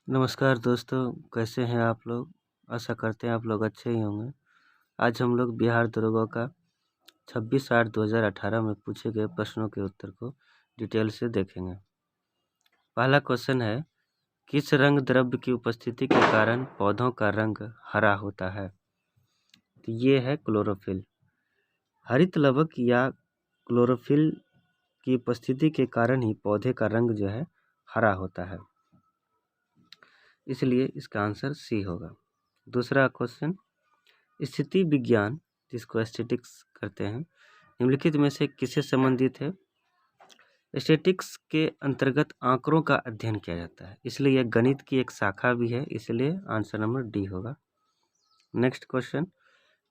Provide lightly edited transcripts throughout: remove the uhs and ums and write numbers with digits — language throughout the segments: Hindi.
नमस्कार दोस्तों, कैसे हैं आप लोग? आशा करते हैं आप लोग अच्छे ही होंगे। आज हम लोग बिहार दरोगा का 26/8/2018 में पूछे गए प्रश्नों के उत्तर को डिटेल से देखेंगे। पहला क्वेश्चन है, किस रंग द्रव्य की उपस्थिति के कारण पौधों का रंग हरा होता है? तो ये है क्लोरोफिल। हरित लवक या क्लोरोफिल की उपस्थिति के कारण ही पौधे का रंग जो है हरा होता है, इसलिए इसका आंसर सी होगा। दूसरा क्वेश्चन, स्थिति विज्ञान जिसको एस्थेटिक्स करते हैं, निम्नलिखित में से किससे संबंधित है? एस्थेटिक्स के अंतर्गत आंकड़ों का अध्ययन किया जाता है, इसलिए यह गणित की एक शाखा भी है, इसलिए आंसर नंबर डी होगा। नेक्स्ट क्वेश्चन,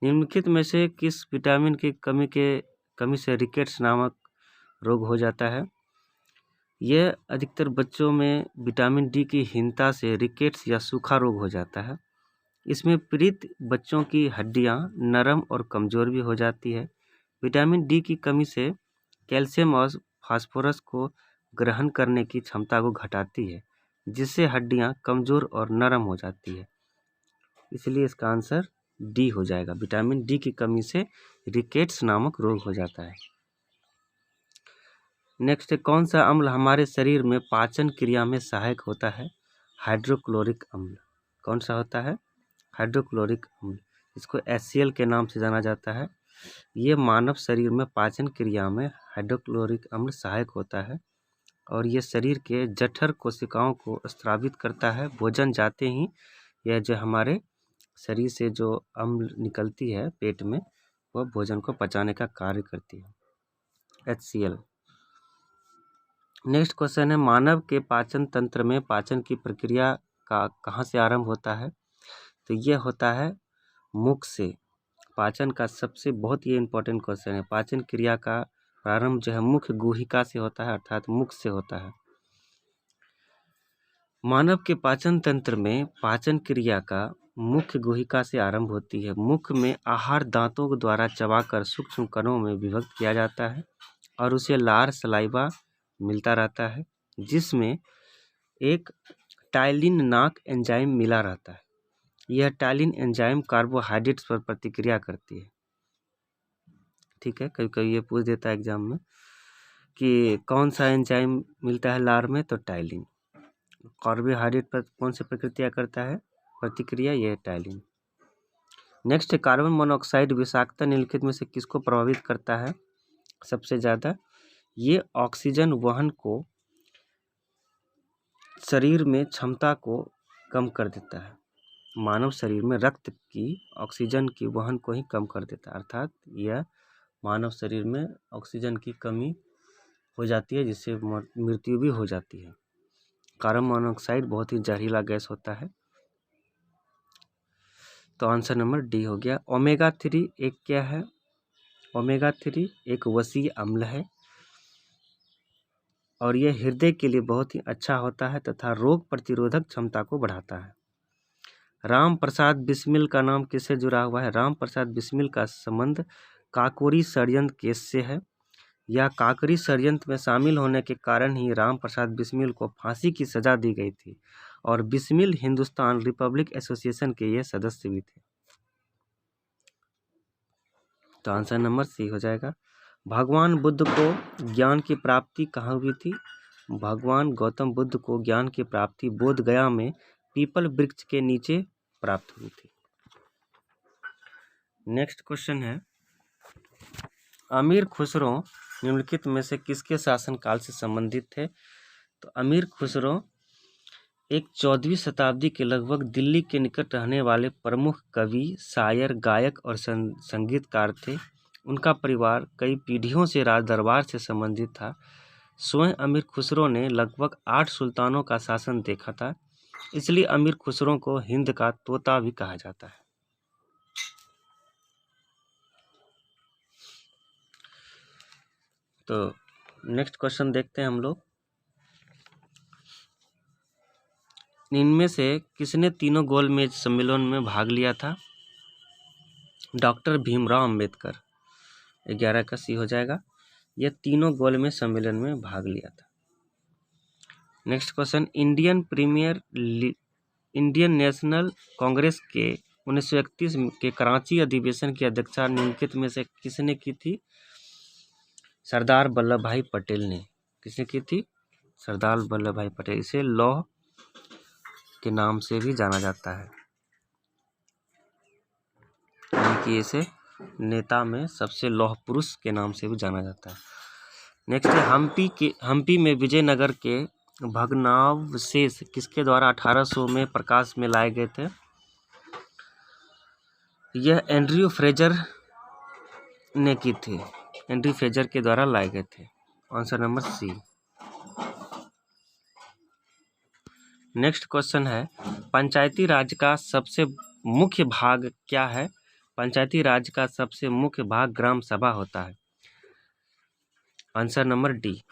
निम्नलिखित में से किस विटामिन की कमी से रिकेट्स नामक रोग हो जाता है? यह अधिकतर बच्चों में विटामिन डी की हीनता से रिकेट्स या सूखा रोग हो जाता है। इसमें पीड़ित बच्चों की हड्डियां नरम और कमज़ोर भी हो जाती है। विटामिन डी की कमी से कैल्शियम और फास्फोरस को ग्रहण करने की क्षमता को घटाती है, जिससे हड्डियां कमज़ोर और नरम हो जाती है, इसलिए इसका आंसर डी हो जाएगा। विटामिन डी की कमी से रिकेट्स नामक रोग हो जाता है। नेक्स्ट, कौन सा अम्ल हमारे शरीर में पाचन क्रिया में सहायक होता है? हाइड्रोक्लोरिक अम्ल। कौन सा होता है? हाइड्रोक्लोरिक अम्ल। इसको HCl के नाम से जाना जाता है। ये मानव शरीर में पाचन क्रिया में हाइड्रोक्लोरिक अम्ल सहायक होता है और ये शरीर के जठर कोशिकाओं को स्रावित करता है। भोजन जाते ही यह जो हमारे शरीर से जो अम्ल निकलती है पेट में, वह भोजन को पचाने का कार्य करती है, HCl। नेक्स्ट क्वेश्चन है, मानव के पाचन तंत्र में पाचन की प्रक्रिया का कहाँ से आरंभ होता है? तो यह होता है मुख से। पाचन का सबसे बहुत ये इम्पोर्टेंट क्वेश्चन है। पाचन क्रिया का प्रारंभ जो है मुख्य गुहिका से होता है, अर्थात मुख से होता है। मानव के पाचन तंत्र में पाचन क्रिया का मुख्य गुहिका से आरंभ होती है। मुख में आहार दांतों के द्वारा चबाकर सूक्ष्म कणों में विभक्त किया जाता है और उसे लार सलाइवा मिलता रहता है, जिसमें एक टाइलिन नाक एंजाइम मिला रहता है। यह टाइलिन एंजाइम कार्बोहाइड्रेट्स पर प्रतिक्रिया करती है। ठीक है, कभी कभी ये पूछ देता है एग्जाम में कि कौन सा एंजाइम मिलता है लार में, तो टाइलिन। कार्बोहाइड्रेट पर कौन सी प्रतिक्रिया करता है? प्रतिक्रिया, यह टाइलिन। नेक्स्ट, कार्बन मोनोऑक्साइड विषाक्तता निम्नलिखित में से किसको प्रभावित करता है सबसे ज़्यादा? ये ऑक्सीजन वहन को शरीर में क्षमता को कम कर देता है। मानव शरीर में रक्त की ऑक्सीजन की वहन को ही कम कर देता है, अर्थात यह मानव शरीर में ऑक्सीजन की कमी हो जाती है, जिससे मृत्यु भी हो जाती है। कार्बन मोनोऑक्साइड बहुत ही जहरीला गैस होता है, तो आंसर नंबर डी हो गया। ओमेगा 3 एक क्या है? ओमेगा 3 एक वसीय अम्ल है और यह हृदय के लिए बहुत ही अच्छा होता है तथा रोग प्रतिरोधक क्षमता को बढ़ाता है। राम प्रसाद बिस्मिल का नाम किससे जुड़ा हुआ है? राम प्रसाद बिस्मिल का संबंध काकोरी षड्यंत्र केस से है। या काकरी षड्यंत्र में शामिल होने के कारण ही राम प्रसाद बिस्मिल को फांसी की सजा दी गई थी और बिस्मिल हिंदुस्तान रिपब्लिक एसोसिएशन के ये सदस्य भी थे, तो आंसर नंबर सी हो जाएगा। भगवान बुद्ध को ज्ञान की प्राप्ति कहाँ हुई थी? भगवान गौतम बुद्ध को ज्ञान की प्राप्ति बोध गया में पीपल वृक्ष के नीचे प्राप्त हुई थी। नेक्स्ट क्वेश्चन है, अमीर खुसरो निम्नलिखित में से किसके शासनकाल से संबंधित थे? तो अमीर खुसरो एक 14वीं शताब्दी के लगभग दिल्ली के निकट रहने वाले प्रमुख कवि, शायर, गायक और संगीतकार थे। उनका परिवार कई पीढ़ियों से राज दरबार से संबंधित था। स्वयं अमीर खुसरो ने लगभग 8 सुल्तानों का शासन देखा था, इसलिए अमीर खुसरो को हिंद का तोता भी कहा जाता है। तो नेक्स्ट क्वेश्चन देखते हैं हम लोग, इनमें से किसने तीनों गोलमेज सम्मेलन में भाग लिया था? डॉक्टर भीमराव अंबेडकर। 11 का सी हो जाएगा। यह तीनों गोलमेज सम्मेलन में भाग लिया था। Next question, Indian national Congress के 1931 के कराची अधिवेशन की अध्यक्षता निम्नलिखित में से किसने की थी? सरदार वल्लभ भाई पटेल ने। किसने की थी? सरदार वल्लभ भाई पटेल। इसे लौह के नाम से भी जाना जाता है, यानी कि इसे नेता में सबसे लौह पुरुष के नाम से भी जाना जाता है। नेक्स्ट है, हम्पी में विजयनगर के भग्नावशेष किसके द्वारा 1800 में प्रकाश में लाए गए थे? यह एंड्रयू फ्रेजर ने की थी। एंड्रयू फ्रेजर के द्वारा लाए गए थे। Answer number C. Next question है, पंचायती राज का सबसे मुख्य भाग क्या है? पंचायती राज का सबसे मुख्य भाग ग्राम सभा होता है। Answer number D.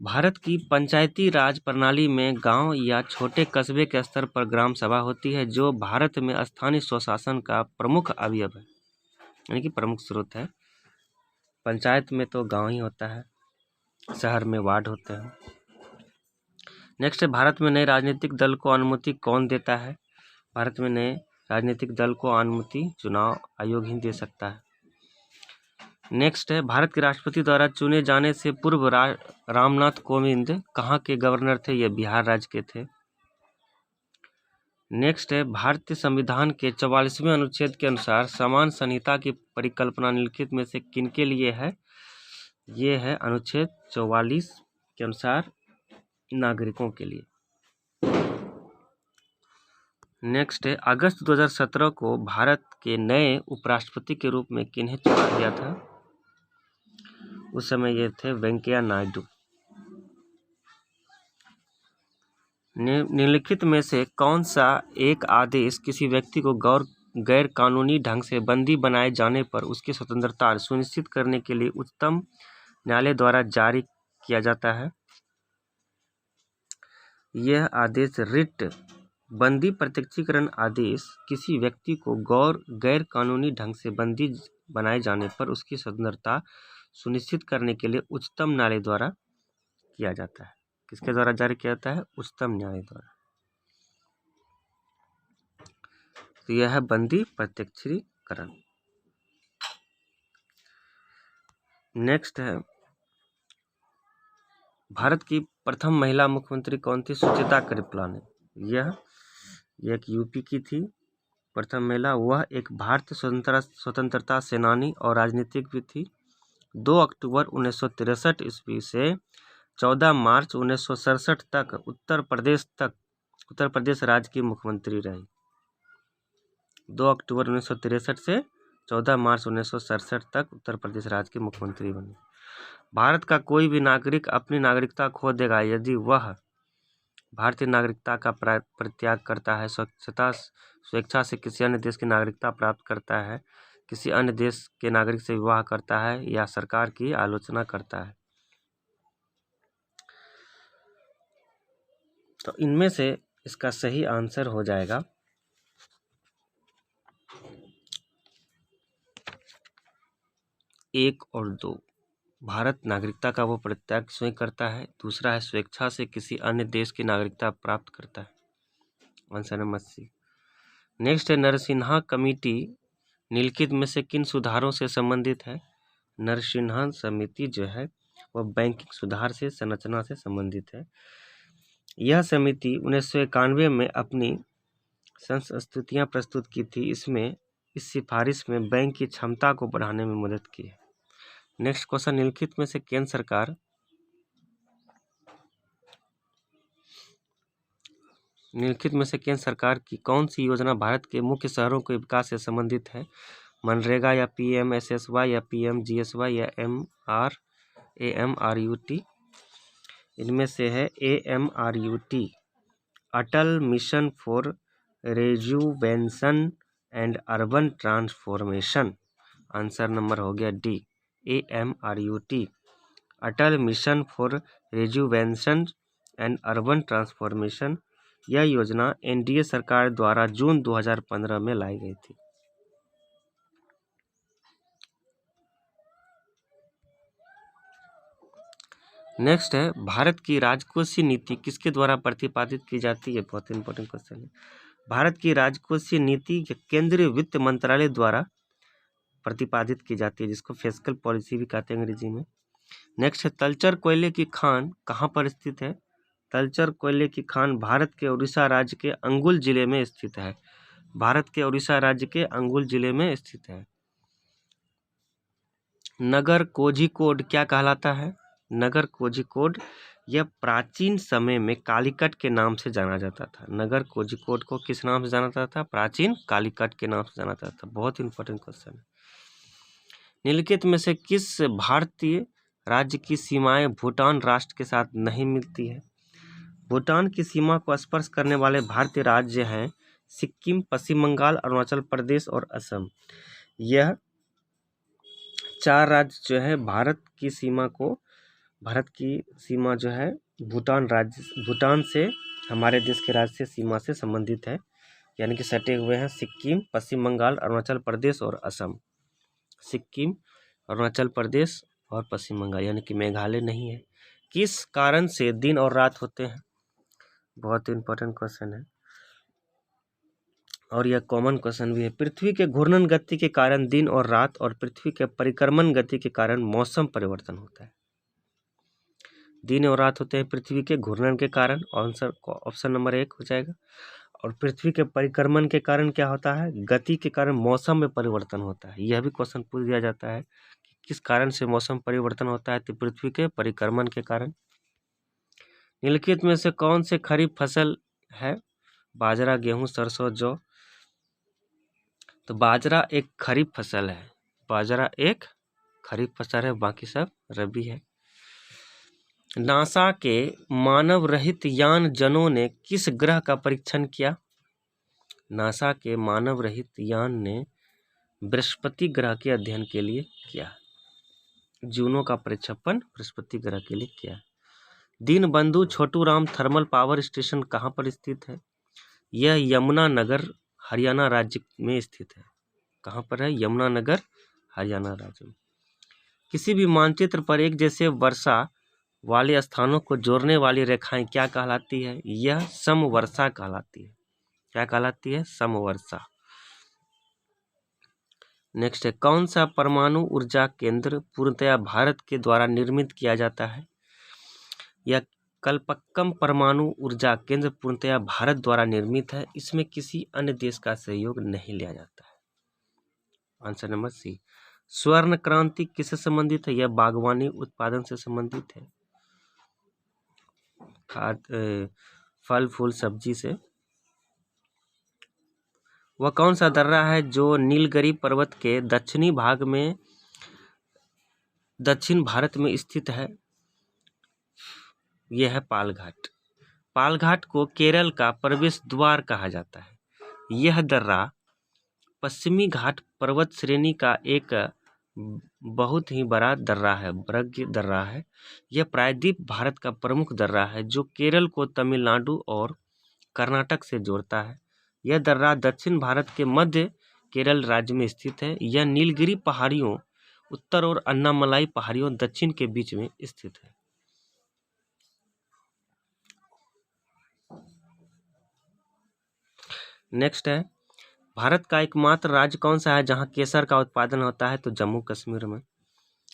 भारत की पंचायती राज प्रणाली में गांव या छोटे कस्बे के स्तर पर ग्राम सभा होती है, जो भारत में स्थानीय स्वशासन का प्रमुख अवयव है, यानी कि प्रमुख स्रोत है। पंचायत में तो गांव ही होता है, शहर में वार्ड होते हैं। नेक्स्ट है, भारत में नए राजनीतिक दल को अनुमति कौन देता है? भारत में नए राजनीतिक दल को अनुमति चुनाव आयोग ही दे सकता है। नेक्स्ट है, भारत के राष्ट्रपति द्वारा चुने जाने से पूर्व रामनाथ कोविंद कहाँ के गवर्नर थे? ये बिहार राज्य के थे। नेक्स्ट है, भारतीय संविधान के 44वें अनुच्छेद के अनुसार समान संहिता की परिकल्पना निम्नलिखित में से किनके लिए है? ये है अनुच्छेद 44 के अनुसार नागरिकों के लिए। नेक्स्ट है, अगस्त 2017 को भारत के नए उपराष्ट्रपति के रूप में किन्हें चुना गया था? उस समय ये थे वेंकैया नायडू। निम्नलिखित में से कौन सा एक आदेश किसी व्यक्ति को गैर कानूनी ढंग से बंदी बनाए जाने पर उसकी स्वतंत्रता सुनिश्चित करने के लिए उच्चतम न्यायालय द्वारा जारी किया जाता है? यह आदेश रिट बंदी प्रत्यक्षीकरण आदेश किसी व्यक्ति को गैर कानूनी ढंग से बंदी बनाए जाने पर उसकी स्वतंत्रता सुनिश्चित करने के लिए उच्चतम न्यायालय द्वारा किया जाता है। किसके द्वारा जारी किया जाता है? उच्चतम न्यायालय द्वारा। तो यह है बंदी प्रत्यक्षीकरण। नेक्स्ट है, भारत की प्रथम महिला मुख्यमंत्री कौन थी? सुचेता कृपलानी। यह एक यूपी की थी प्रथम महिला। वह एक भारतीय स्वतंत्रता सेनानी और राजनीतिक भी थी। 2 अक्टूबर 1963 ईस्वी से 14 मार्च 1967 तक उत्तर प्रदेश राज्य की मुख्यमंत्री रही। 2 अक्टूबर 1963 से 14 मार्च 1967 तक उत्तर प्रदेश राज्य के मुख्यमंत्री बने। भारत का कोई भी नागरिक अपनी नागरिकता खो देगा यदि वह भारतीय नागरिकता का परित्याग करता है, स्वेच्छा से किसी अन्य देश की नागरिकता प्राप्त करता है, किसी अन्य देश के नागरिक से विवाह करता है या सरकार की आलोचना करता है। तो इनमें से इसका सही आंसर हो जाएगा 1 और 2। भारत नागरिकता का वो परित्याग स्वयं करता है। दूसरा है स्वेच्छा से किसी अन्य देश की नागरिकता प्राप्त करता है। Answer number C. नेक्स्ट है, नरसिन्हा कमेटी निम्नलिखित में से किन सुधारों से संबंधित है? नरसिन्हा समिति जो है वह बैंकिंग सुधार से संरचना से संबंधित है। यह समिति 1991 में अपनी संस्तुतियां प्रस्तुत की थी। इस सिफारिश में बैंक की क्षमता को बढ़ाने में मदद की है। नेक्स्ट क्वेश्चन, निम्नलिखित में से केंद्र सरकार की कौन सी योजना भारत के मुख्य शहरों के विकास से संबंधित है? मनरेगा या PMSSY या PMGSY या AMRUT? इनमें से है AMRUT, Atal mission for rejuvenation and urban transformation. Answer number हो गया D, AMRUT, Atal mission for rejuvenation and urban transformation. यह योजना NDA सरकार द्वारा जून 2015 में लाई गई थी। नेक्स्ट है, भारत की राजकोषीय नीति किसके द्वारा प्रतिपादित की जाती है? बहुत इंपॉर्टेंट क्वेश्चन है। भारत की राजकोषीय नीति केंद्रीय वित्त मंत्रालय द्वारा प्रतिपादित की जाती है, जिसको फिस्कल पॉलिसी भी कहते हैं अंग्रेजी में। नेक्स्ट है, तलचर कोयले की खान कहाँ पर स्थित है? तलचर कोयले की खान भारत के उड़ीसा राज्य के अंगुल जिले में स्थित है। भारत के उड़ीसा राज्य के अंगुल जिले में स्थित है। नगर कोझिकोड क्या कहलाता है? नगर कोझिकोड यह प्राचीन समय में कालीकट के नाम से जाना जाता था। नगर कोझिकोड को किस नाम से जाना जाता था? प्राचीन कालीकट के नाम से जाना जाता था। बहुत इंपॉर्टेंट क्वेश्चन है। निम्नलिखित में से किस भारतीय राज्य की सीमाएं भूटान राष्ट्र के साथ नहीं मिलती है? भूटान की सीमा को स्पर्श करने वाले भारतीय राज्य हैं सिक्किम, पश्चिम बंगाल, अरुणाचल प्रदेश और असम। यह 4 राज्य जो है भारत की सीमा जो है भूटान से, हमारे देश के राज्य से सीमा से संबंधित है, यानी कि सटे हुए हैं सिक्किम, पश्चिम बंगाल, अरुणाचल प्रदेश और असम। सिक्किम, अरुणाचल प्रदेश और पश्चिम बंगाल, यानी कि मेघालय नहीं है। किस कारण से दिन और रात होते हैं? बहुत इंपॉर्टेंट क्वेश्चन है और यह कॉमन क्वेश्चन भी है। पृथ्वी के घूर्णन गति के कारण दिन और रात और पृथ्वी के परिक्रमण गति के कारण मौसम परिवर्तन होता है। दिन और रात होते हैं पृथ्वी के घूर्णन के कारण, आंसर ऑप्शन नंबर 1 हो जाएगा। और पृथ्वी के परिक्रमण के कारण क्या होता है? गति के कारण मौसम में परिवर्तन होता है। यह भी क्वेश्चन पूछ दिया जाता है कि किस कारण से मौसम परिवर्तन होता है? तो पृथ्वी के परिक्रमण के कारण। निम्नलिखित में से कौन से खरीफ फसल है? बाजरा, गेहूं, सरसों, जौ। तो बाजरा एक खरीफ फसल है। बाजरा एक खरीफ फसल है, बाकी सब रबी है। नासा के मानव रहित यान जनों ने किस ग्रह का परीक्षण किया? नासा के मानव रहित यान ने बृहस्पति ग्रह के अध्ययन के लिए किया। जूनो का प्रक्षेपण बृहस्पति ग्रह के लिए किया। Deenbandhu Chhoturam thermal power station कहाँ पर स्थित है? यह यमुनानगर हरियाणा राज्य में स्थित है। कहाँ पर है? यमुनानगर हरियाणा राज्य में। किसी भी मानचित्र पर एक जैसे वर्षा वाले स्थानों को जोड़ने वाली रेखाएं क्या कहलाती है? यह समवर्षा कहलाती है। क्या कहलाती है? समवर्षा। नेक्स्ट है, कौन सा परमाणु ऊर्जा केंद्र पूर्णतया भारत के द्वारा निर्मित किया जाता है? यह कल्पक्कम परमाणु ऊर्जा केंद्र पूर्णतया भारत द्वारा निर्मित है। इसमें किसी अन्य देश का सहयोग नहीं लिया जाता है। Answer number C. स्वर्ण क्रांति किससे संबंधित है? यह बागवानी उत्पादन से संबंधित है, फल फूल सब्जी से। वह कौन सा दर्रा है जो नीलगिरी पर्वत के दक्षिण भारत में स्थित है? यह है पालघाट। पालघाट को केरल का प्रवेश द्वार कहा जाता है। यह दर्रा पश्चिमी घाट पर्वत श्रेणी का एक बहुत ही बड़ा दर्रा है, बृहद दर्रा है। यह प्रायद्वीप भारत का प्रमुख दर्रा है जो केरल को तमिलनाडु और कर्नाटक से जोड़ता है। यह दर्रा दक्षिण भारत के मध्य केरल राज्य में स्थित है। यह नीलगिरी पहाड़ियों उत्तर और अन्नामलाई पहाड़ियों दक्षिण के बीच में स्थित है। नेक्स्ट है, भारत का एकमात्र राज्य कौन सा है जहां केसर का उत्पादन होता है? तो जम्मू कश्मीर में।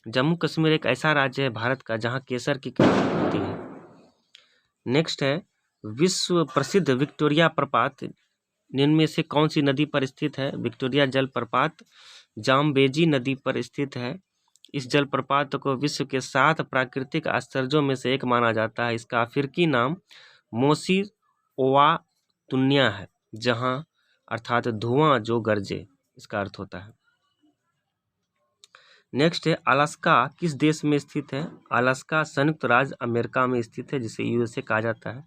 जम्मू कश्मीर एक ऐसा राज्य है भारत का जहां केसर की खेती होती है। नेक्स्ट है, विश्व प्रसिद्ध विक्टोरिया प्रपात निम्न में से कौन सी नदी पर स्थित है? विक्टोरिया जलप्रपात जाम्बेजी नदी पर स्थित है। इस जलप्रपात को विश्व के 7 प्राकृतिक आश्चर्यों में से एक माना जाता है। इसका अफ्रीकी नाम मोसी ओवा तुन्या है, जहां अर्थात धुआं जो गरजे, इसका अर्थ होता है। नेक्स्ट है, अलास्का किस देश में स्थित है? अलास्का संयुक्त राज्य अमेरिका में स्थित है, जिसे यूएसए कहा जाता है।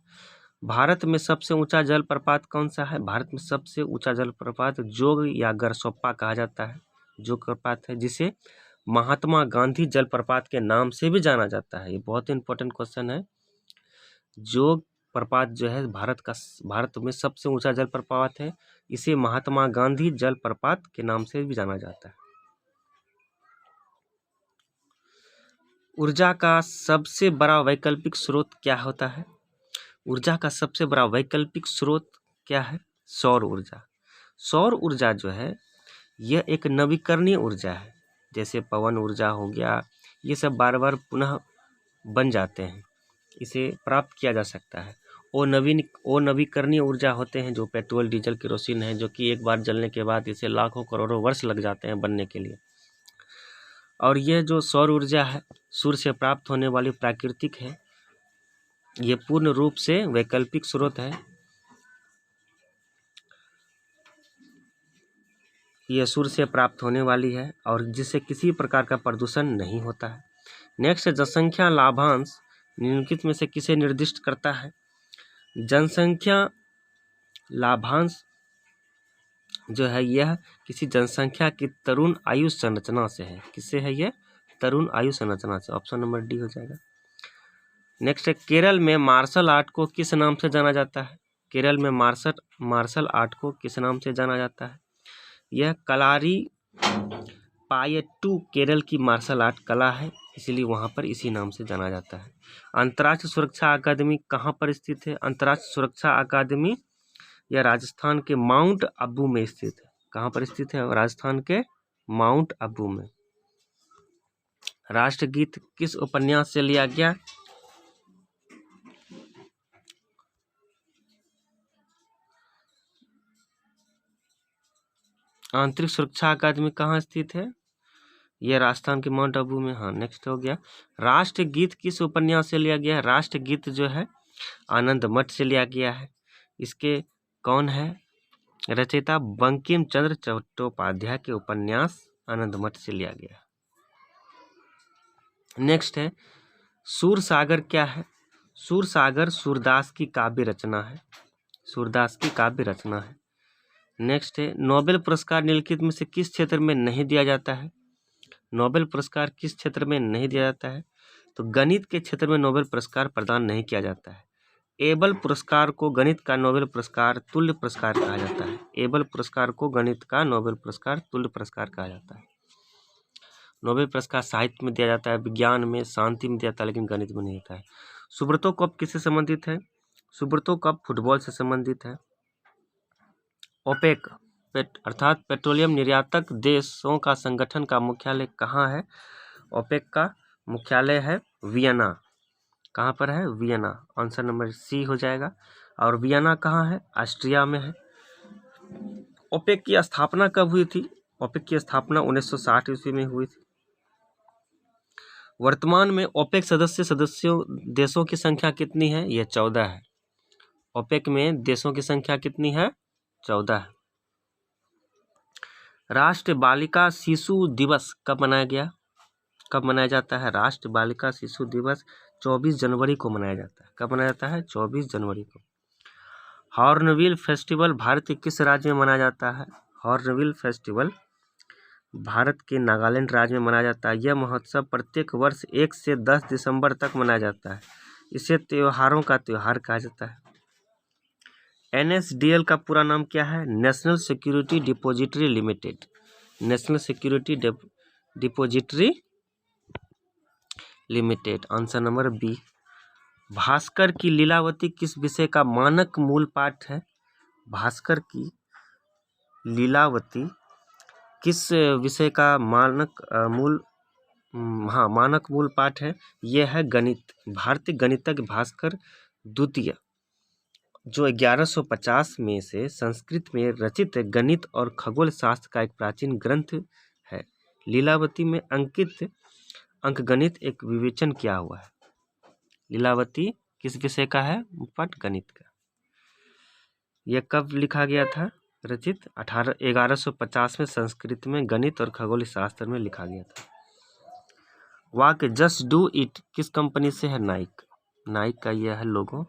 भारत में सबसे ऊंचा जलप्रपात कौन सा है? भारत में सबसे ऊंचा जलप्रपात जोग या गरसोप्पा कहा जाता है। जोग जलप्रपात है, जिसे महात्मा गांधी जलप्रपात के नाम से भी जाना जाता है। ये बहुत इंपॉर्टेंट क्वेश्चन है। जोग प्रपात जो है भारत में सबसे ऊंचा जलप्रपात है। इसे महात्मा गांधी जलप्रपात के नाम से भी जाना जाता है। ऊर्जा का सबसे बड़ा वैकल्पिक स्रोत क्या होता है? ऊर्जा का सबसे बड़ा वैकल्पिक स्रोत क्या है? सौर ऊर्जा। सौर ऊर्जा जो है यह एक नवीकरणीय ऊर्जा है, जैसे पवन ऊर्जा हो गया, ये सब बार बार पुनः बन जाते हैं, इसे प्राप्त किया जा सकता है। वो नवीकरणीय ऊर्जा होते हैं जो पेट्रोल, डीजल, केरोसिन है, जो कि एक बार जलने के बाद इसे लाखों करोड़ों वर्ष लग जाते हैं बनने के लिए। और यह जो सौर ऊर्जा है सूर्य से प्राप्त होने वाली प्राकृतिक है, ये पूर्ण रूप से वैकल्पिक स्रोत है। यह सूर्य से प्राप्त होने वाली है और जिससे किसी प्रकार का प्रदूषण नहीं होता है। नेक्स्ट है जनसंख्या लाभांश निम्नलिखित में से किसे निर्दिष्ट करता है? जनसंख्या लाभांश जो है यह किसी जनसंख्या की तरुण आयु संरचना से है। किससे है यह? तरुण आयु संरचना से। ऑप्शन नंबर डी हो जाएगा। नेक्स्ट है केरल में मार्शल आर्ट को किस नाम से जाना जाता है? केरल में मार्शल आर्ट को किस नाम से जाना जाता है? यह कलारी पायट्टू केरल की मार्शल आर्ट कला है, इसलिए वहाँ पर इसी नाम से जाना जाता है। अंतर्राष्ट्रीय सुरक्षा अकादमी कहाँ पर स्थित है? अंतर्राष्ट्रीय सुरक्षा अकादमी यह राजस्थान के माउंट आबू में स्थित है। कहाँ पर स्थित है? राजस्थान के माउंट आबू में। राष्ट्रगीत किस उपन्यास से लिया गया? आंतरिक सुरक्षा अकादमी कहाँ स्थित है? यह राजस्थान के माउंट आबू में। हाँ, नेक्स्ट हो गया। राष्ट्रगीत किस उपन्यास से लिया गया है? राष्ट्रगीत जो है आनंद मठ से लिया गया है। इसके कौन है रचयिता? बंकिम चंद्र चट्टोपाध्याय के उपन्यास आनंद मठ से लिया गया। नेक्स्ट है सूरसागर क्या है? सूरसागर सूरदास की काव्य रचना है। सूरदास की काव्य रचना है। नेक्स्ट है नोबेल पुरस्कार निम्नलिखित में से किस क्षेत्र में नहीं दिया जाता है? नोबेल पुरस्कार किस क्षेत्र में नहीं दिया जाता है? तो गणित के क्षेत्र में नोबेल पुरस्कार प्रदान नहीं किया जाता है। एबल पुरस्कार को गणित का नोबेल पुरस्कार तुल्य पुरस्कार कहा जाता है। एबल पुरस्कार को गणित का नोबेल पुरस्कार तुल्य पुरस्कार कहा जाता है। नोबेल पुरस्कार साहित्य में दिया जाता है, विज्ञान में, शांति में दिया जाता है, लेकिन गणित में नहीं होता है। सुब्रतो कप किससे संबंधित है? सुब्रतो कप फुटबॉल से संबंधित है। ओपेक अर्थात पेट्रोलियम निर्यातक देशों का संगठन का मुख्यालय कहाँ है? ओपेक का मुख्यालय है वियना। कहाँ पर है? वियना। आंसर नंबर सी हो जाएगा। और वियना कहाँ है? ऑस्ट्रिया में है। ओपेक की स्थापना कब हुई थी? ओपेक की स्थापना 1960 ईस्वी में हुई थी। वर्तमान में ओपेक देशों की संख्या कितनी है? यह 14 है। ओपेक में देशों की संख्या कितनी है? 14 है। राष्ट्रीय बालिका शिशु दिवस कब मनाया गया? कब मनाया जाता है? राष्ट्रीय बालिका शिशु दिवस 24 जनवरी को मनाया जाता है। कब मनाया जाता है? 24 जनवरी को। हॉर्नबिल फेस्टिवल भारत के किस राज्य में मनाया जाता है? हॉर्नबिल फेस्टिवल भारत के नागालैंड राज्य में मनाया जाता है। यह महोत्सव प्रत्येक वर्ष 1 से 10 दिसंबर तक मनाया जाता है। इसे त्योहारों का त्योहार कहा जाता है। NSDL का पूरा नाम क्या है? National security depository limited. National security depository limited. Answer number B. Bhaskar की लीलावती किस विषय का मानक मूल पाठ है? भास्कर की लीलावती किस विषय का मानक मूल पाठ है? यह है गणित। भारतीय गणितज्ञ भास्कर द्वितीय जो 1150 में से संस्कृत में रचित गणित और खगोल शास्त्र का एक प्राचीन ग्रंथ है। लीलावती में अंकित अंकगणित एक विवेचन किया हुआ है। लीलावती किस विषय का है? पाठ गणित का। यह कब लिखा गया था? रचित 1150 में संस्कृत में गणित और खगोल शास्त्र में लिखा गया था। वाक्य जस्ट डू इट किस कंपनी से है? नाइक। नाइक का यह है लोगो।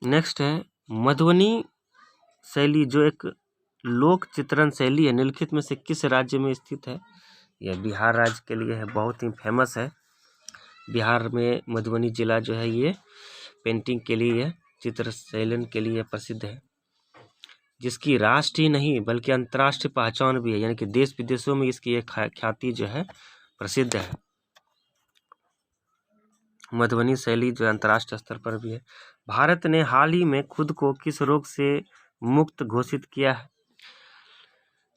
नेक्स्ट है मधुबनी शैली जो एक लोक चित्रण शैली है, निम्नलिखित में से किस राज्य में स्थित है? यह बिहार राज्य के लिए है, बहुत ही फेमस है। बिहार में मधुबनी जिला जो है ये पेंटिंग के लिए, चित्र शैलन के लिए प्रसिद्ध है, जिसकी राष्ट्रीय नहीं बल्कि अंतर्राष्ट्रीय पहचान भी है, यानी कि देश विदेशों में इसकी एक ख्याति जो है प्रसिद्ध है। मधुबनी शैली जो अंतर्राष्ट्रीय स्तर पर भी है। भारत ने हाल ही में खुद को किस रोग से मुक्त घोषित किया है?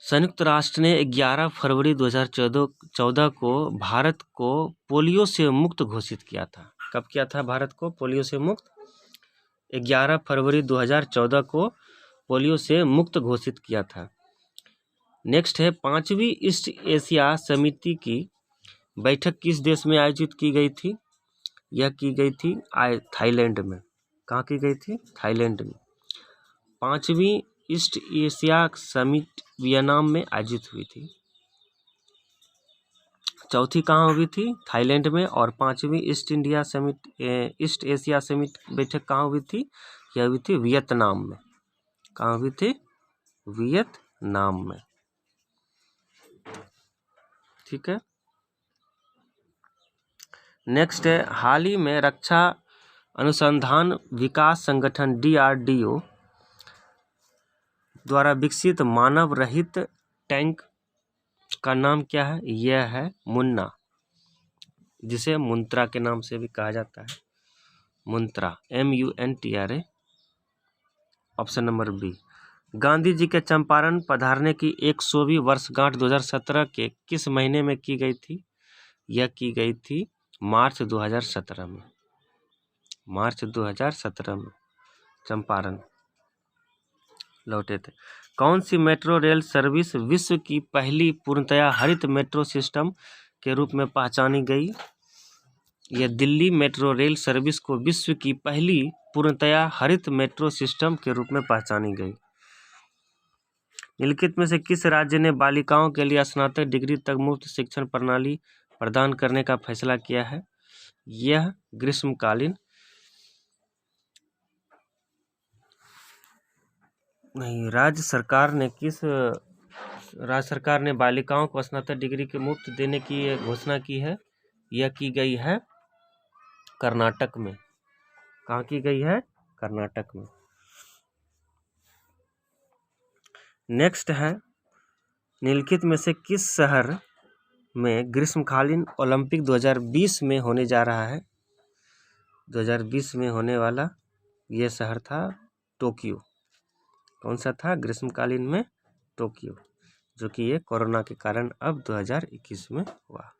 संयुक्त राष्ट्र ने 11 फरवरी 2014 को भारत को पोलियो से मुक्त घोषित किया था। कब किया था भारत को पोलियो से मुक्त? 11 फरवरी 2014 को पोलियो से मुक्त घोषित किया था। नेक्स्ट है 5वीं ईस्ट एशिया समिति की बैठक किस देश में आयोजित की गई थी? यह की गई थी थाईलैंड में। कहाँ की गई थी? थाईलैंड में। 5वीं ईस्ट एशिया समिट वियतनाम में आयोजित हुई थी। चौथी कहाँ हुई थी? थाईलैंड में। और 5वीं ईस्ट एशिया समिट बैठक कहाँ हुई थी? यह हुई थी वियतनाम में। कहाँ हुई थी? वियतनाम में। ठीक है। नेक्स्ट है हाल ही में रक्षा अनुसंधान विकास संगठन DRDO द्वारा विकसित मानव रहित टैंक का नाम क्या है? यह है मुन्ना, जिसे मुंत्रा के नाम से भी कहा जाता है। Muntra, MUNTRA। Option number B. Gandhi ji के चंपारण पधारने की 100वीं वर्षगांठ 2017 के किस महीने में की गई थी? यह की गई थी मार्च 2017 में। मार्च 2017 में चंपारण लौटे थे। कौन सी मेट्रो रेल सर्विस विश्व की पहली पूर्णतया हरित मेट्रो सिस्टम के रूप में पहचानी गई? यह दिल्ली मेट्रो रेल सर्विस को विश्व की पहली पूर्णतया हरित मेट्रो सिस्टम के रूप में पहचानी गई। निम्नलिखित में से किस राज्य ने बालिकाओं के लिए स्नातक डिग्री तक मुफ्त शिक्षण प्रणाली प्रदान करने का फैसला किया है? यह ग्रीष्मकालीन नहीं, राज्य सरकार ने बालिकाओं को स्नातक डिग्री के मुफ्त देने की घोषणा की है। यह की गई है कर्नाटक में। कहाँ की गई है? कर्नाटक में। नेक्स्ट है निम्नलिखित में से किस शहर में ग्रीष्मकालीन ओलंपिक 2020 में होने जा रहा है? 2020 में होने वाला यह शहर था टोक्यो। कौन सा था? ग्रीष्मकालीन में टोक्यो, जो कि ये कोरोना के कारण अब 2021 में हुआ।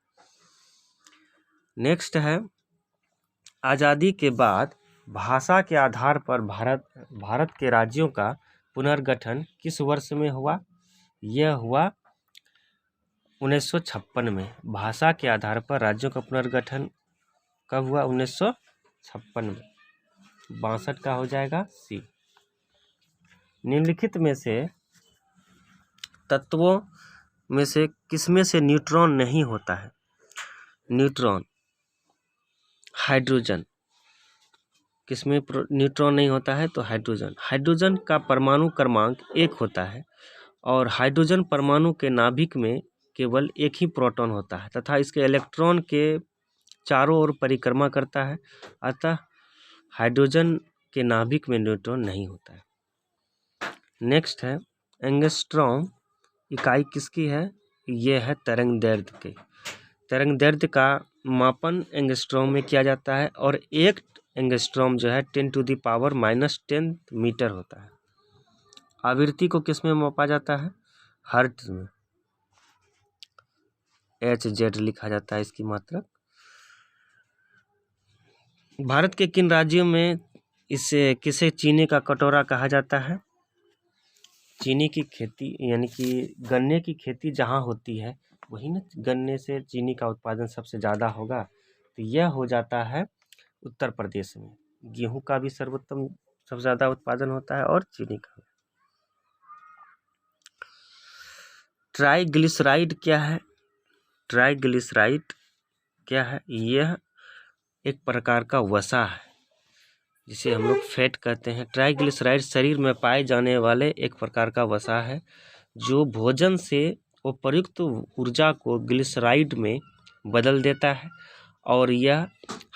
नेक्स्ट है आज़ादी के बाद भाषा के आधार पर भारत के राज्यों का पुनर्गठन किस वर्ष में हुआ? यह हुआ 1956 में। भाषा के आधार पर राज्यों का पुनर्गठन कब हुआ? 1956 में। 62 का हो जाएगा सी। निम्नलिखित में से तत्वों में से किसमें से न्यूट्रॉन नहीं होता है? Neutron, hydrogen. किसमें न्यूट्रॉन नहीं होता है? तो हाइड्रोजन। हाइड्रोजन का परमाणु क्रमांक 1 होता है और हाइड्रोजन परमाणु के नाभिक में केवल एक ही प्रोटॉन होता है तथा इसके इलेक्ट्रॉन के चारों ओर परिक्रमा करता है। अतः हाइड्रोजन के नाभिक में न्यूट्रॉन नहीं होता है। नेक्स्ट है एंगस्ट्रॉम इकाई किसकी है? ये है तरंग दैर्ध्य की। तरंग दैर्ध्य का मापन एंगस्ट्रॉम में किया जाता है और एक एंगस्ट्रॉम जो है 10⁻⁻10 मीटर होता है। आवृत्ति को किस में मापा जाता है? हर्ट्ज में। HZ लिखा जाता है इसकी मात्रक। भारत के किन राज्यों में किसे चीनी का कटोरा कहा जाता है? चीनी की खेती यानी कि गन्ने की खेती जहाँ होती है वही ना गन्ने से चीनी का उत्पादन सबसे ज़्यादा होगा, तो यह हो जाता है उत्तर प्रदेश में। गेहूं का भी सर्वोत्तम सबसे ज़्यादा उत्पादन होता है और चीनी का। ट्राइग्लिसराइड क्या है? ट्राइग्लिसराइड क्या है? यह एक प्रकार का वसा है जिसे हम लोग फैट कहते हैं। ट्राइग्लिसराइड शरीर में पाए जाने वाले एक प्रकार का वसा है जो भोजन से उपर्युक्त ऊर्जा को ग्लिसराइड में बदल देता है और यह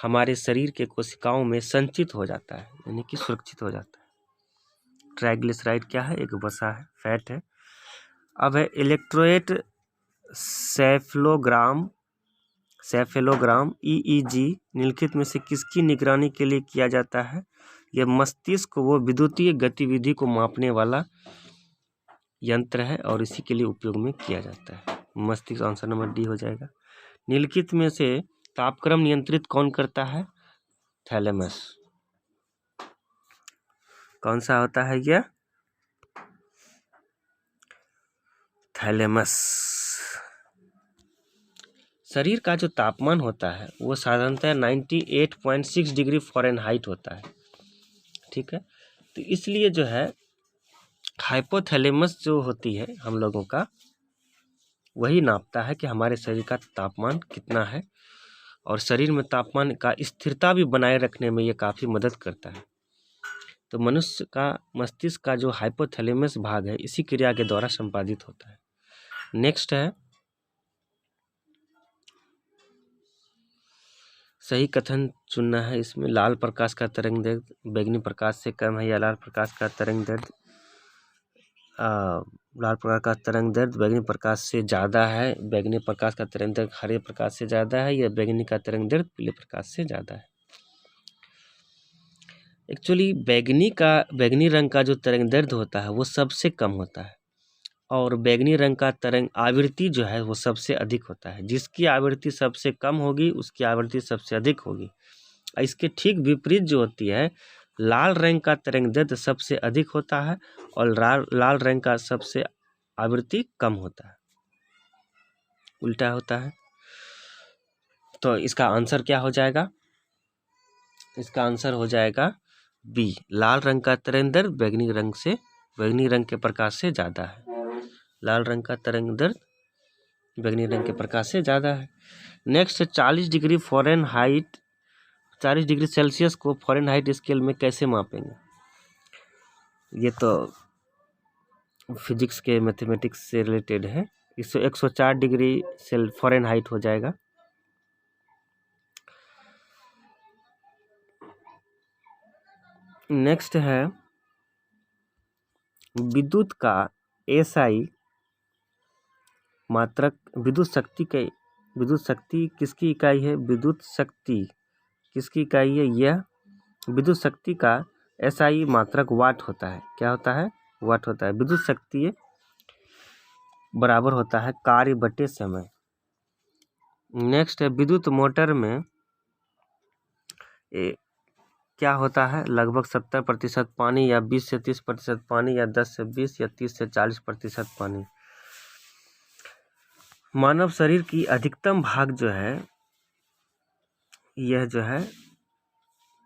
हमारे शरीर के कोशिकाओं में संचित हो जाता है यानी कि सुरक्षित हो जाता है। ट्राइग्लिसराइड क्या है? एक वसा है, फैट है। अब है इलेक्ट्रोएट सेफलोग्राम सेफेलोग्राम EEG निम्नलिखित में से किसकी निगरानी के लिए किया जाता है? यह मस्तिष्क व विद्युतीय गतिविधि को मापने वाला यंत्र है और इसी के लिए उपयोग में किया जाता है। मस्तिष्क, आंसर नंबर डी हो जाएगा। निम्नलिखित में से तापक्रम नियंत्रित कौन करता है? थैलेमस। कौन सा होता है यह? थैलेमस। शरीर का जो तापमान होता है वो साधारणतः 98.6 डिग्री फ़ारेनहाइट होता है, ठीक है। तो इसलिए जो है हाइपोथैलेमस जो होती है हम लोगों का, वही नापता है कि हमारे शरीर का तापमान कितना है, और शरीर में तापमान का स्थिरता भी बनाए रखने में ये काफ़ी मदद करता है। तो मनुष्य का मस्तिष्क का जो हाइपोथैलेमस भाग है इसी क्रिया के द्वारा संपादित होता है। नेक्स्ट है, सही कथन चुनना है इसमें। लाल प्रकाश का तरंग दैर्ध्य बैगनी प्रकाश से कम है या लाल प्रकाश का तरंग दैर्ध्य लाल प्रकाश का तरंग दैर्ध्य बैगनी प्रकाश से ज़्यादा है, बैगनी प्रकाश का तरंग दैर्ध्य हरे प्रकाश से ज़्यादा है, या बैगनी का तरंग दैर्ध्य पीले प्रकाश से ज़्यादा है? एक्चुअली बैगनी रंग का जो तरंग दैर्ध्य होता है वो सबसे कम होता है, और बैगनी रंग का तरंग आवृत्ति जो है वो सबसे अधिक होता है। जिसकी आवृत्ति सबसे कम होगी उसकी आवृत्ति सबसे अधिक होगी। इसके ठीक विपरीत जो होती है, लाल रंग का तरंग दैर्ध्य सबसे अधिक होता है और लाल रंग का सबसे आवृत्ति कम होता है, उल्टा होता है। तो इसका आंसर क्या हो जाएगा? इसका आंसर हो जाएगा बी, लाल रंग का तरंग दैर्ध्य बैगनी रंग के प्रकाश से ज़्यादा है। लाल रंग का तरंग दैर्ध्य बैगनी रंग के प्रकाश से ज़्यादा है। नेक्स्ट, 40 डिग्री सेल्सियस को फ़ारेनहाइट स्केल में कैसे मापेंगे? ये तो फिजिक्स के मैथमेटिक्स से रिलेटेड है। इससे 104 डिग्री फ़ारेनहाइट हो जाएगा। नेक्स्ट है, विद्युत का SI मात्रक, विद्युत शक्ति किसकी इकाई है? विद्युत शक्ति किसकी इकाई है? यह विद्युत शक्ति का SI मात्रक वाट होता है। क्या होता है? वाट होता है। विद्युत शक्ति बराबर होता है कार्य बटे समय। नेक्स्ट है, विद्युत मोटर में क्या होता है? लगभग 70% पानी, या 20 से 30% पानी, या 10 से 20, या 30 से 40% पानी। मानव शरीर की अधिकतम भाग जो है यह जो है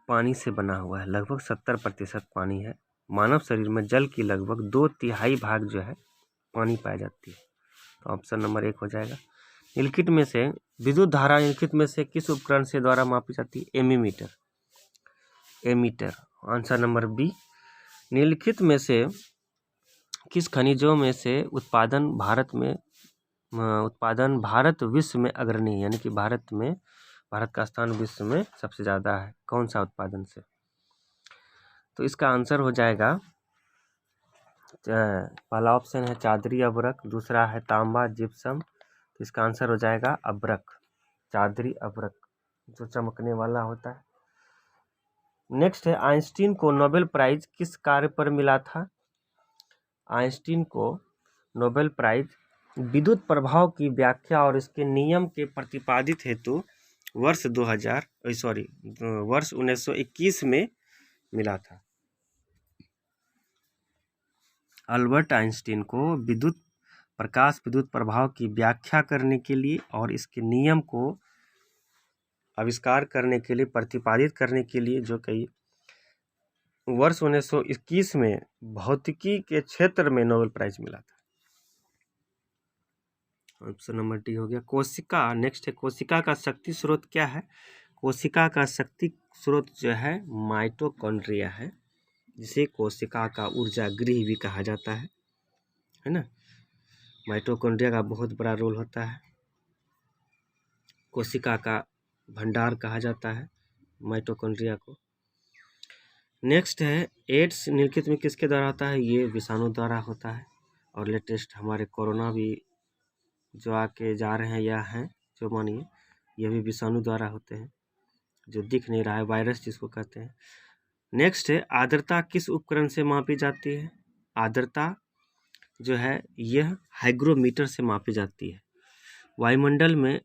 पानी से बना हुआ है, लगभग 70% पानी है। मानव शरीर में जल की लगभग 2/3 भाग जो है पानी पाई जाती है। तो ऑप्शन नंबर 1 हो जाएगा। निम्नलिखित में से विद्युत धारा निम्नलिखित में से किस उपकरण से द्वारा मापी जाती है? एमीटर। Answer number B. निम्नलिखित में से किस खनिजों में से उत्पादन भारत विश्व में अग्रणी है, यानी कि भारत का स्थान विश्व में सबसे ज़्यादा है? कौन सा उत्पादन से? तो इसका आंसर हो जाएगा, पहला ऑप्शन है चादरी अभ्रक, दूसरा है तांबा जिप्सम। तो इसका आंसर हो जाएगा अभ्रक, चादरी अभ्रक जो चमकने वाला होता है। नेक्स्ट है, आइंस्टीन को नोबेल प्राइज किस कार्य पर मिला था? आइंस्टीन को नोबेल प्राइज विद्युत प्रभाव की व्याख्या और इसके नियम के प्रतिपादित हेतु वर्ष 1921 में मिला था। अल्बर्ट आइंस्टीन को विद्युत प्रभाव की व्याख्या करने के लिए और इसके नियम को आविष्कार करने के लिए, प्रतिपादित करने के लिए जो कई वर्ष 1921 में भौतिकी के क्षेत्र में नोबेल प्राइज मिला था। ऑप्शन नंबर डी हो गया। कोशिका, नेक्स्ट है, कोशिका का शक्ति स्रोत क्या है? कोशिका का शक्ति स्रोत जो है माइटोकॉन्ड्रिया है, जिसे कोशिका का ऊर्जा गृह भी कहा जाता है ना। माइटोकॉन्ड्रिया का बहुत बड़ा रोल होता है। कोशिका का भंडार कहा जाता है माइटोकॉन्ड्रिया को। नेक्स्ट है, एड्स निम्नलिखित में किसके द्वारा होता है? ये विषाणु द्वारा होता है। और लेटेस्ट हमारे कोरोना भी जो आके जा रहे हैं या हैं, जो मानिए ये भी विषाणु द्वारा होते हैं, जो दिख नहीं रहा है, वायरस जिसको कहते हैं। नेक्स्ट है आर्द्रता किस उपकरण से मापी जाती है? आर्द्रता जो है यह हाइग्रोमीटर से मापी जाती है। वायुमंडल में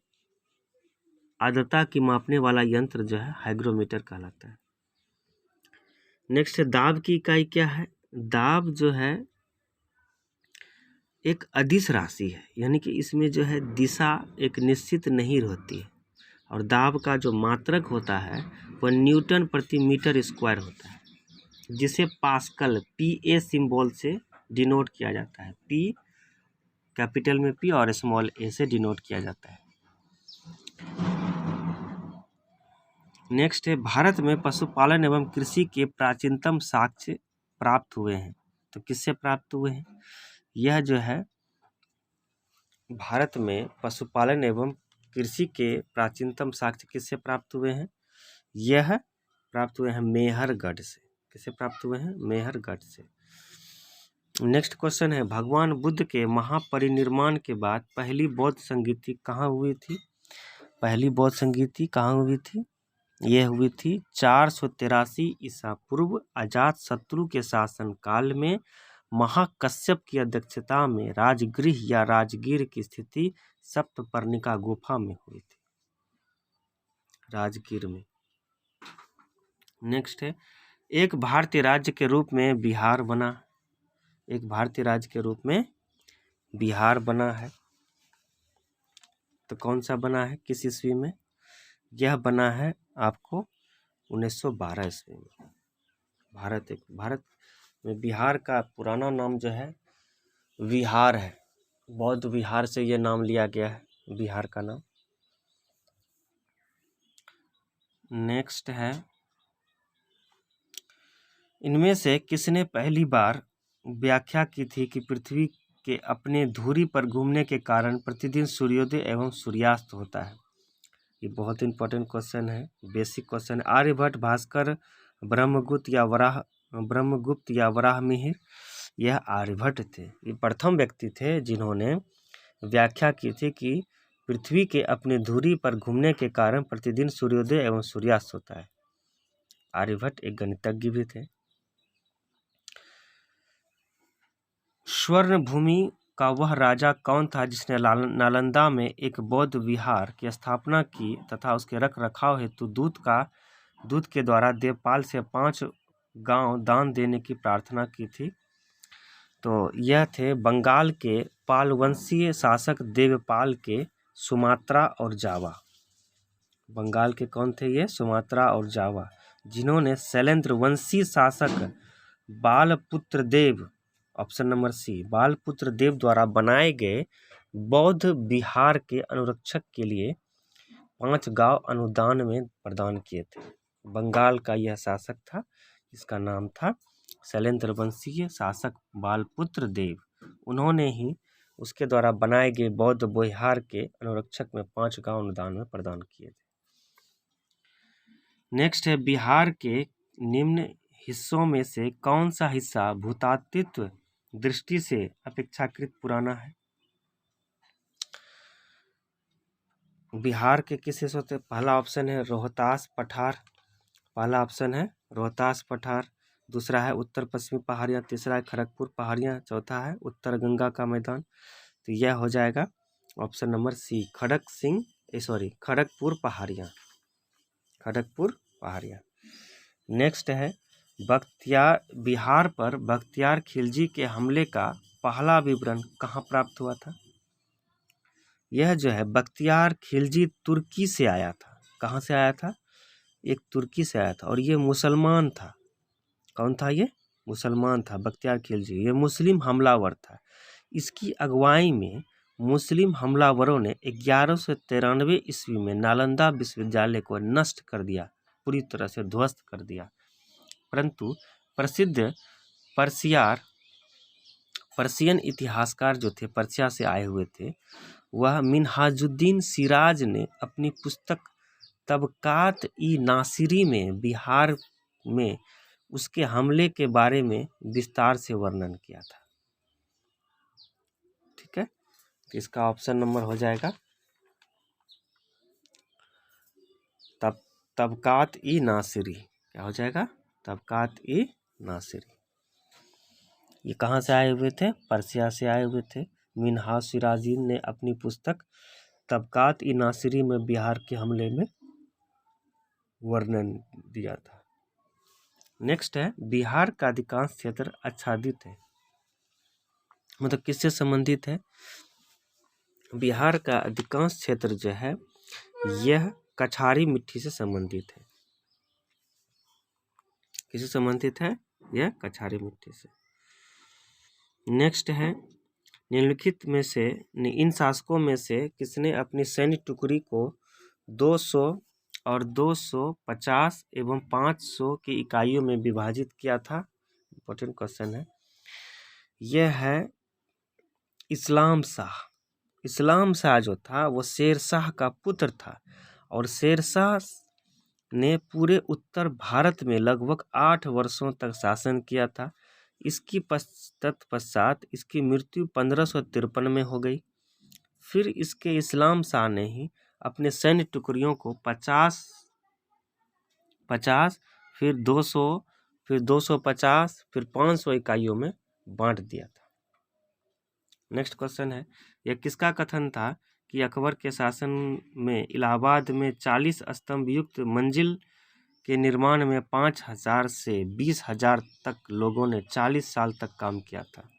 आर्द्रता की मापने वाला यंत्र जो है हाइग्रोमीटर कहलाता है। नेक्स्ट है दाब की इकाई क्या है? दाब जो है एक अदिश राशि है, यानी कि इसमें जो है दिशा एक निश्चित नहीं रहती है, और दाब का जो मात्रक होता है वह न्यूटन प्रति मीटर स्क्वायर होता है, जिसे पास्कल PA सिंबल से डिनोट किया जाता है। P कैपिटल में P और स्मॉल a से डिनोट किया जाता है। नेक्स्ट है भारत में पशुपालन एवं कृषि के प्राचीनतम साक्ष्य प्राप्त हुए हैं। तो किससे प्राप्त हुए हैं? यह जो है भारत में पशुपालन एवं कृषि के प्राचीनतम साक्ष्य किससे प्राप्त हुए हैं? यह प्राप्त हुए हैं मेहरगढ़ से। किससे प्राप्त हुए हैं? मेहरगढ़ से। नेक्स्ट क्वेश्चन है भगवान बुद्ध के महापरिनिर्वाण के बाद पहली बौद्ध संगीति कहाँ हुई थी? पहली बौद्ध संगीति कहाँ हुई थी? यह हुई थी 483 ईसा पूर्व अजात शत्रु के शासन काल में महाकश्यप की अध्यक्षता में राजगृह या राजगीर की स्थिति सप्तपर्णिका गुफा में हुई थी, राजगीर में। नेक्स्ट है एक भारतीय राज्य के रूप में बिहार बना। एक भारतीय राज्य के रूप में बिहार बना है, तो कौन सा बना है, किस ईस्वी में? यह बना है आपको 1912 ईस्वी में। भारत में बिहार का पुराना नाम जो है विहार है, बौद्ध विहार से यह नाम लिया गया है बिहार का नाम। नेक्स्ट है इनमें से किसने पहली बार व्याख्या की थी कि पृथ्वी के अपने धुरी पर घूमने के कारण प्रतिदिन सूर्योदय एवं सूर्यास्त होता है? ये बहुत इंपॉर्टेंट क्वेश्चन है, बेसिक क्वेश्चन। आर्यभट्ट, भास्कर, ब्रह्मगुप्त या वराहमिहिर? यह आर्यभट्ट थे। ये प्रथम व्यक्ति थे जिन्होंने व्याख्या की थी कि पृथ्वी के अपने धुरी पर घूमने के कारण प्रतिदिन सूर्योदय एवं सूर्यास्त होता है। आर्यभट्ट एक गणितज्ञ भी थे। स्वर्ण भूमि का वह राजा कौन था जिसने नालंदा में एक बौद्ध विहार की स्थापना की तथा उसके रख रखाव हेतु दूत के द्वारा देवपाल से 5 गांव दान देने की प्रार्थना की थी? तो यह थे बंगाल के पालवंशीय शासक देवपाल के सुमात्रा और जावा। बंगाल के कौन थे ये? सुमात्रा और जावा, जिन्होंने शैलेंद्र वंशी शासक बालपुत्र देव, ऑप्शन नंबर सी, बालपुत्र देव द्वारा बनाए गए बौद्ध विहार के अनुरक्षक के लिए 5 गांव अनुदान में प्रदान किए थे। बंगाल का यह शासक था, इसका नाम था शैलेंद्र वंशीय शासक बालपुत्र देव। उन्होंने ही उसके द्वारा बनाए गए बौद्ध विहार के अनुरक्षक में 5 गांव अनुदान में प्रदान किए थे। नेक्स्ट है बिहार के निम्न हिस्सों में से कौन सा हिस्सा भूतात्विक दृष्टि से अपेक्षाकृत पुराना है? बिहार के किस हिस्सों से? पहला ऑप्शन है रोहतास पठार, पहला ऑप्शन है रोहतास पठार। दूसरा है उत्तर पश्चिमी पहाड़ियाँ, तीसरा है खड़गपुर पहाड़ियाँ, चौथा है उत्तर गंगा का मैदान। तो यह हो जाएगा ऑप्शन नंबर सी, खड़गपुर पहाड़ियाँ, खड़गपुर पहाड़ियाँ। नेक्स्ट है बिहार पर बख्तियार खिलजी के हमले का पहला विवरण कहाँ प्राप्त हुआ था? यह जो है बख्तियार खिलजी तुर्की से आया था। कहाँ से आया था? एक तुर्की से आया था, और ये मुसलमान था। कौन था ये? मुसलमान था बख्तियार खिलजी। ये मुस्लिम हमलावर था। इसकी अगुवाई में मुस्लिम हमलावरों ने 1193 ईस्वी में नालंदा विश्वविद्यालय को नष्ट कर दिया, पूरी तरह से ध्वस्त कर दिया। परंतु प्रसिद्ध पर्शियन इतिहासकार जो थे, पर्शिया से आए हुए थे, वह मिन्हाजुद्दीन सिराज ने अपनी पुस्तक तबकात-ई-नासिरी में बिहार में उसके हमले के बारे में विस्तार से वर्णन किया था। ठीक है, तो इसका ऑप्शन नंबर हो जाएगा तबकात ई नासिरी। क्या हो जाएगा? तबकात ई नासिरी। ये कहाँ से आए हुए थे? पर्सिया से आए हुए थे। मिनहाज सिराजी ने अपनी पुस्तक तबकात ई नासिरी में बिहार के हमले में वर्णन दिया था। नेक्स्ट है, बिहार का अधिकांश क्षेत्र आच्छादित है। मतलब किससे संबंधित है? बिहार का अधिकांश क्षेत्र जो है यह कछारी मिट्टी से संबंधित है। किससे संबंधित है? यह कछारी मिट्टी से। नेक्स्ट है, निम्नलिखित में से इन शासकों में से किसने अपनी सैन्य टुकड़ी को 200 और 250 एवं 500 की इकाइयों में विभाजित किया था? इम्पोर्टेंट क्वेश्चन है। यह है इस्लाम शाह। इस्लाम शाह जो था वो शेर शाह का पुत्र था और शेर शाह ने पूरे उत्तर भारत में लगभग 8 वर्षों तक शासन किया था। इसकी तत्पश्चात इसकी मृत्यु 1553 में हो गई। फिर इसके इस्लाम शाह ने ही अपने सैन्य टुकड़ियों को 50, फिर 200, फिर 250, फिर 500 इकाइयों में बांट दिया था। नेक्स्ट क्वेश्चन है, यह किसका कथन था कि अकबर के शासन में इलाहाबाद में 40 स्तंभ युक्त मंजिल के निर्माण में 5000 से 20,000 तक लोगों ने 40 साल तक काम किया था?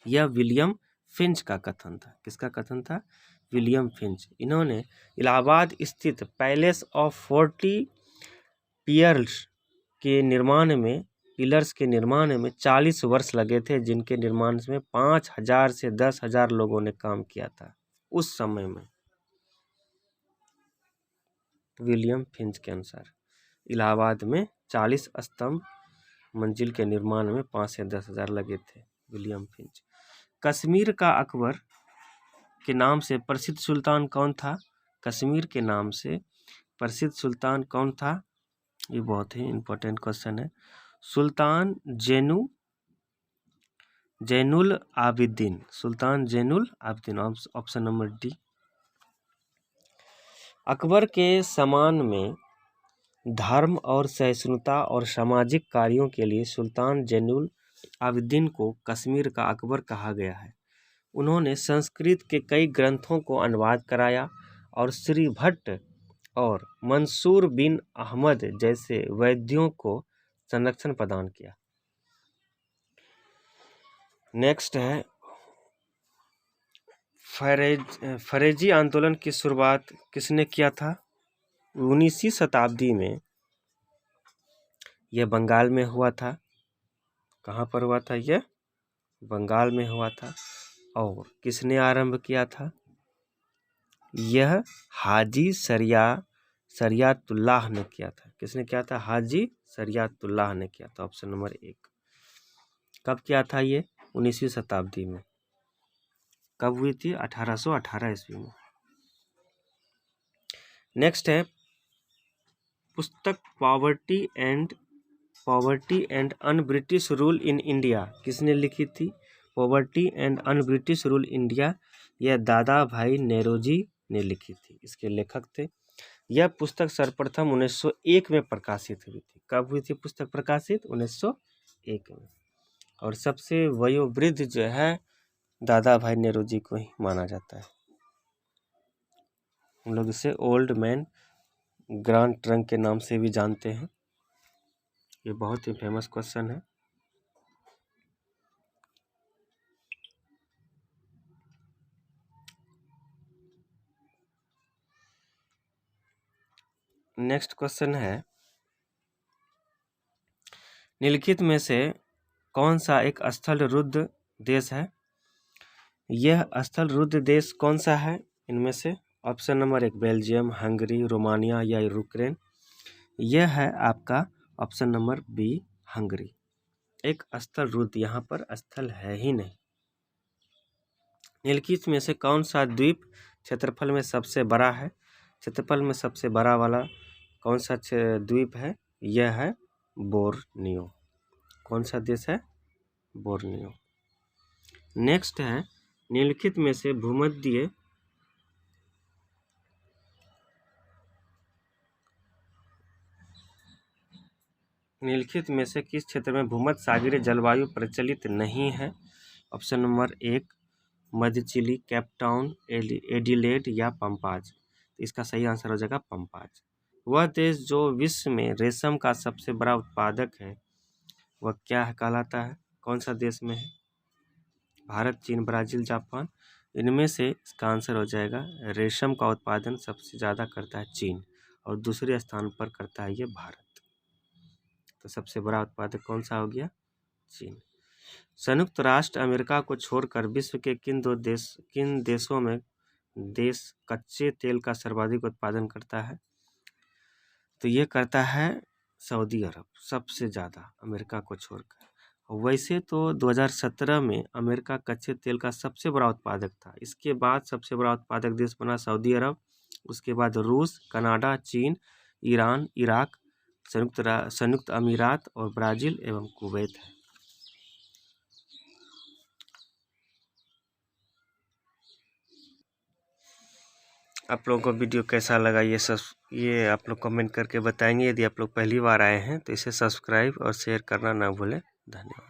यह विलियम फिंच का कथन था। किसका कथन था? William Finch. इन्होंने इलाहाबाद स्थित पैलेस ऑफ 40 पिलर्स के निर्माण में 40 वर्ष लगे थे, जिनके निर्माण में 5,000 से 10,000 लोगों ने काम किया था उस समय में। विलियम फिंच के अनुसार इलाहाबाद में 40 स्तंभ मंजिल के निर्माण में 5 से 10,000 लगे थे। William Finch. कश्मीर का अकबर के नाम से प्रसिद्ध सुल्तान कौन था? कश्मीर के नाम से प्रसिद्ध सुल्तान कौन था? ये बहुत ही इम्पोर्टेंट क्वेश्चन है। Sultan Zainul Abidin. Sultan Zainul Abidin, option number D. Akbar के सम्मान में धर्म और सहिष्णुता और सामाजिक कार्यों के लिए सुल्तान जैनुल आबिदीन को कश्मीर का अकबर कहा गया है। उन्होंने संस्कृत के कई ग्रंथों को अनुवाद कराया और श्री भट्ट और मंसूर बिन अहमद जैसे वैद्यों को संरक्षण प्रदान किया। नेक्स्ट है, फरेजी आंदोलन की शुरुआत किसने किया था? 19वीं शताब्दी में यह बंगाल में हुआ था। कहाँ पर हुआ था? यह बंगाल में हुआ था। और किसने आरंभ किया था? यह हाजी शरियतुल्लाह ने किया था। किसने किया था? हाजी शरियतुल्लाह ने किया था। Option number 1। कब किया था ये? 19वीं शताब्दी में। कब हुई थी? 1818 ईस्वी में। नेक्स्ट है, पुस्तक poverty and un British rule in India किसने लिखी थी? Poverty and un British rule India, यह दादा भाई नेरोजी ने लिखी थी। इसके लेखक थे। यह पुस्तक सर्वप्रथम 1901 में प्रकाशित हुई थी। कब हुई थी पुस्तक प्रकाशित? 1901 में। और सबसे वयोवृद्ध जो है दादा भाई नेरोजी को ही माना जाता है। हम लोग इसे ओल्ड मैन ग्रांड ट्रंक के नाम से भी जानते हैं। ये बहुत ही फेमस क्वेश्चन है। नेक्स्ट क्वेश्चन है, निम्नलिखित में से कौन सा एक स्थल रुद्ध देश है? यह स्थल रुद्ध देश कौन सा है इनमें से? Option number 1 Belgium, Hungary, Romania या यूक्रेन। यह है आपका ऑप्शन नंबर बी हंगरी। एक स्थल रुद्ध, यहाँ पर स्थल है ही नहीं। निम्नलिखित में से कौन सा द्वीप क्षेत्रफल में सबसे बड़ा है? क्षेत्रफल में सबसे बड़ा वाला कौन सा द्वीप है? यह है बोर्नियो। कौन सा देश है? बोर्नियो। नेक्स्ट है, निम्नलिखित में से भूमध्य निम्नलिखित में से किस क्षेत्र में भूमध्य सागरीय जलवायु प्रचलित नहीं है? ऑप्शन नंबर 1 मध्य चिली, केप टाउन, एडिलेड या पंपाज। इसका सही आंसर हो जाएगा पंपाज। वह देश जो विश्व में रेशम का सबसे बड़ा उत्पादक है वह क्या कहलाता है? कौन सा देश में है? भारत, चीन, ब्राजील, जापान। इनमें से इसका आंसर हो जाएगा रेशम का उत्पादन सबसे ज़्यादा करता है चीन और दूसरे स्थान पर करता है ये भारत। तो सबसे बड़ा उत्पादक कौन सा हो गया? चीन। संयुक्त राष्ट्र अमेरिका को छोड़कर विश्व के किन देशों में कच्चे तेल का सर्वाधिक उत्पादन करता है? तो ये करता है सऊदी अरब, सबसे ज़्यादा अमेरिका को छोड़कर। वैसे तो 2017 में अमेरिका कच्चे तेल का सबसे बड़ा उत्पादक था। इसके बाद सबसे बड़ा उत्पादक देश बना सऊदी अरब, उसके बाद रूस, कनाडा, चीन, ईरान, इराक, संयुक्त अमीरात और ब्राज़ील एवं कुवैत है। आप लोगों को वीडियो कैसा लगा ये आप लोग कमेंट करके बताएंगे। यदि आप लोग पहली बार आए हैं तो इसे सब्सक्राइब और शेयर करना ना भूलें। धन्यवाद।